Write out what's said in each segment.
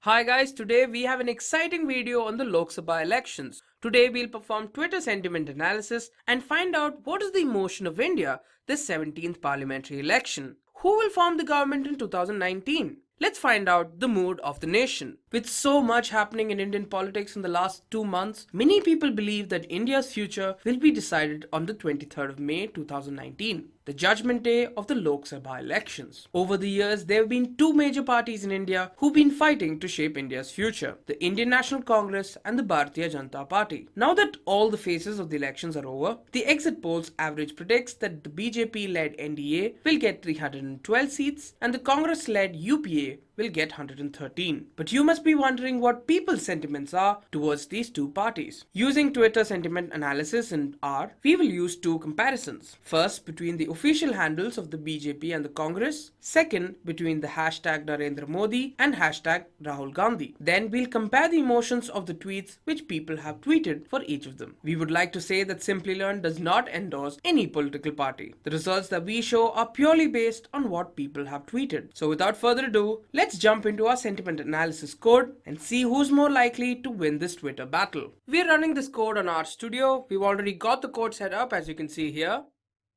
Hi guys, today we have an exciting video on the Lok Sabha elections. Today we'll perform Twitter sentiment analysis and find out what is the emotion of India this 17th parliamentary election. Who will form the government in 2019? Let's find out the mood of the nation. With so much happening in Indian politics in the last 2 months, many people believe that India's future will be decided on the 23rd of May 2019, the judgment day of the Lok Sabha elections. Over the years, there have been two major parties in India who've been fighting to shape India's future, the Indian National Congress and the Bharatiya Janata Party. Now that all the phases of the elections are over, the exit polls average predicts that the BJP-led NDA will get 312 seats and the Congress-led UPA will get 113. But you must be wondering what people's sentiments are towards these two parties. Using Twitter sentiment analysis in R, we will use two comparisons. First, between the official handles of the BJP and the Congress. Second, between the hashtag Narendra Modi and hashtag Rahul Gandhi. Then we'll compare the emotions of the tweets which people have tweeted for each of them. We would like to say that Simplilearn does not endorse any political party. The results that we show are purely based on what people have tweeted. So without further ado, let's jump into our sentiment analysis code and see who's more likely to win this Twitter battle. We're running this code on our studio. We've already got the code set up, as you can see here.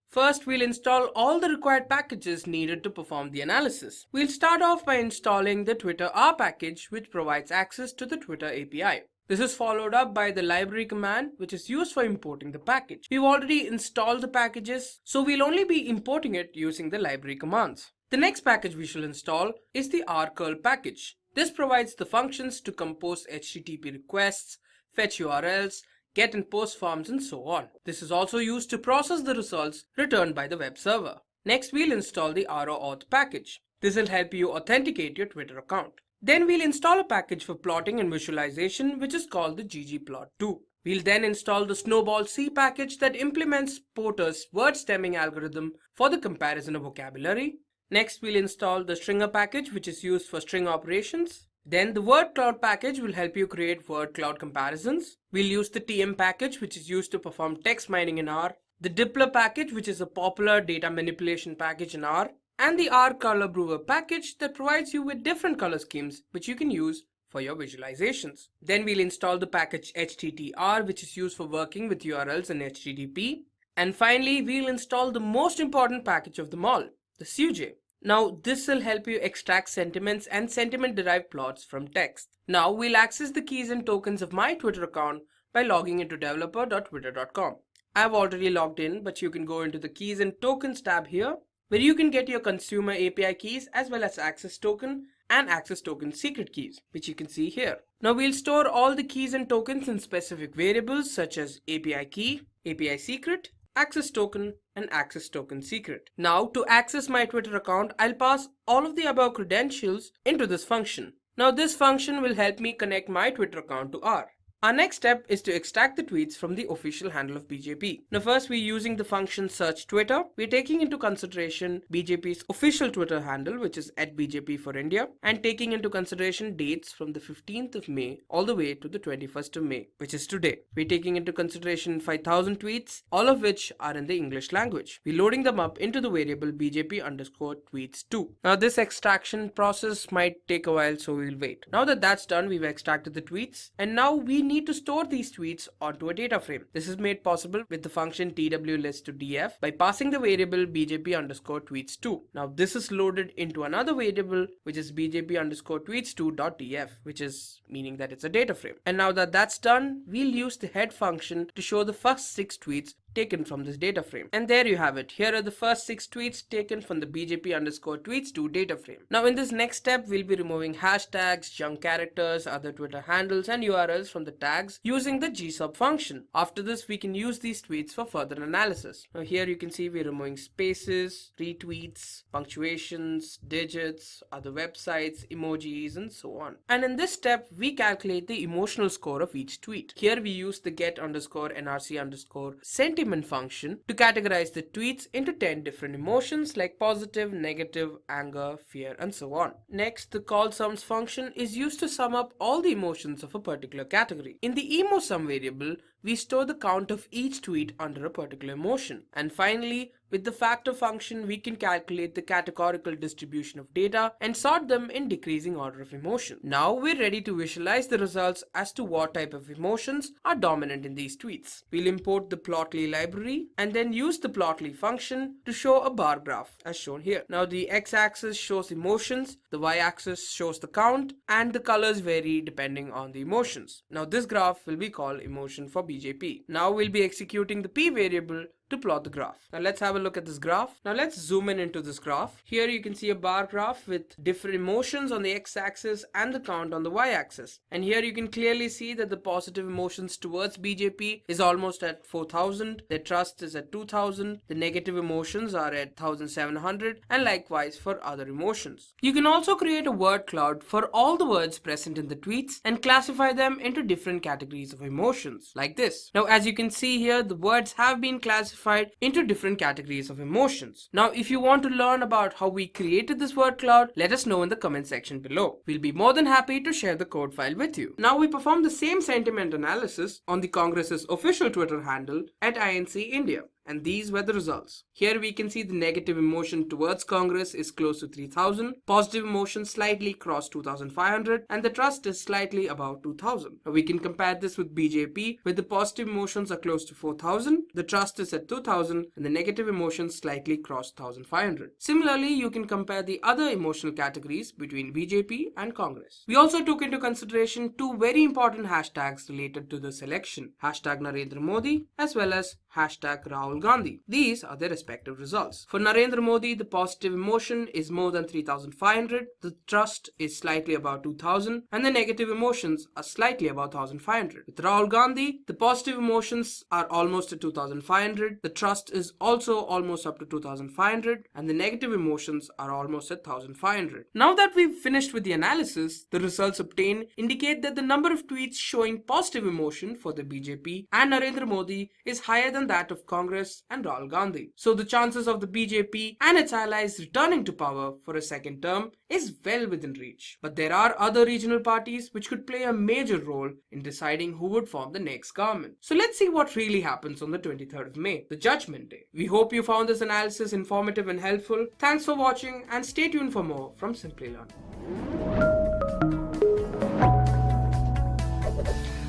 First, we'll install all the required packages needed to perform the analysis. We'll start off by installing the Twitter R package, which provides access to the Twitter API. This is followed up by the library command, which is used for importing the package. We've already installed the packages, so we'll only be importing it using the library commands. The next package we shall install is the rcurl package. This provides the functions to compose HTTP requests, fetch URLs, get and post forms, and so on. This is also used to process the results returned by the web server. Next, we'll install the ROAuth package. This will help you authenticate your Twitter account. Then we'll install a package for plotting and visualization, which is called the ggplot2. We'll then install the Snowball C package that implements Porter's word stemming algorithm for the comparison of vocabulary. Next, we'll install the stringer package, which is used for string operations. Then the word cloud package will help you create word cloud comparisons. We'll use the TM package, which is used to perform text mining in R, the Dippler package, which is a popular data manipulation package in R, and the R color brewer package that provides you with different color schemes which you can use for your visualizations. Then we'll install the package HTTR, which is used for working with URLs and HTTP. And finally, we'll install the most important package of them all, the Suj. Now, this will help you extract sentiments and sentiment-derived plots from text. Now, we'll access the keys and tokens of my Twitter account by logging into developer.twitter.com. I've already logged in, but you can go into the keys and tokens tab here, where you can get your consumer API keys as well as access token and access token secret keys, which you can see here. Now, we'll store all the keys and tokens in specific variables such as API key, API secret, access token, and access token secret. Now, to access my Twitter account, I'll pass all of the above credentials into this function. Now, this function will help me connect my Twitter account to R. Our next step is to extract the tweets from the official handle of BJP. Now first, we're using the function search Twitter. We're taking into consideration BJP's official Twitter handle, which is @BJP for India, and taking into consideration dates from the 15th of May all the way to the 21st of May, which is today. We're taking into consideration 5,000 tweets, all of which are in the English language. We're loading them up into the variable BJP_tweets2. Now this extraction process might take a while, so we'll wait. Now that that's done, we've extracted the tweets, and now we need to store these tweets onto a data frame. This is made possible with the function twlist2df by passing the variable bjp_tweets2. Now this is loaded into another variable which is bjp_tweets2.df, which is meaning that it's a data frame. And now that that's done, we'll use the head function to show the first 6 tweets taken from this data frame. And there you have it. Here are the first 6 tweets taken from the bjp_tweets2 data frame. Now in this next step, we'll be removing hashtags, junk characters, other Twitter handles, and URLs from the tags using the gsub function. After this, we can use these tweets for further analysis. Now here you can see we're removing spaces, retweets, punctuations, digits, other websites, emojis, and so on. And in this step, we calculate the emotional score of each tweet. Here we use the get_nrc_sentiment function to categorize the tweets into 10 different emotions like positive, negative, anger, fear, and so on. Next, the callSums function is used to sum up all the emotions of a particular category. In the emosum variable, we store the count of each tweet under a particular emotion. And finally, With the factor function, we can calculate the categorical distribution of data and sort them in decreasing order of emotion. Now we're ready to visualize the results as to what type of emotions are dominant in these tweets. We'll import the Plotly library and then use the Plotly function to show a bar graph as shown here. Now the x-axis shows emotions, the y-axis shows the count, and the colors vary depending on the emotions. Now this graph will be called emotion for BJP. Now we'll be executing the p variable to plot the graph. Now let's have a look at this graph. Now let's zoom in into this graph. Here you can see a bar graph with different emotions on the x-axis and the count on the y-axis. And here you can clearly see that the positive emotions towards BJP is almost at 4,000. Their trust is at 2,000. The negative emotions are at 1,700, and likewise for other emotions. You can also create a word cloud for all the words present in the tweets and classify them into different categories of emotions like this. Now as you can see here, the words have been classified into different categories of emotions. Now if you want to learn about how we created this word cloud, let us know in the comment section below. We'll be more than happy to share the code file with you. Now we perform the same sentiment analysis on the Congress's official Twitter handle at INC India. And these were the results. Here we can see the negative emotion towards Congress is close to 3,000, positive emotion slightly crossed 2,500, and the trust is slightly above 2,000. Now we can compare this with BJP, where the positive emotions are close to 4,000, the trust is at 2,000, and the negative emotions slightly crossed 1,500. Similarly, you can compare the other emotional categories between BJP and Congress. We also took into consideration two very important hashtags related to this election, hashtag Narendra Modi as well as hashtag Rahul Gandhi. These are their respective results. For Narendra Modi, the positive emotion is more than 3,500, the trust is slightly above 2,000, and the negative emotions are slightly above 1,500. With Rahul Gandhi, the positive emotions are almost at 2,500, the trust is also almost up to 2,500, and the negative emotions are almost at 1,500. Now that we've finished with the analysis, the results obtained indicate that the number of tweets showing positive emotion for the BJP and Narendra Modi is higher than that of Congress and Rahul Gandhi. So the chances of the BJP and its allies returning to power for a second term is well within reach. But there are other regional parties which could play a major role in deciding who would form the next government. So let's see what really happens on the 23rd of May, the Judgment Day. We hope you found this analysis informative and helpful. Thanks for watching and stay tuned for more from Simplilearn.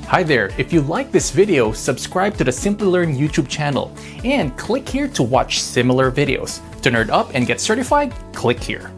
Hi there, if you like this video, subscribe to the Simplilearn YouTube channel and click here to watch similar videos. To nerd up and get certified, click here.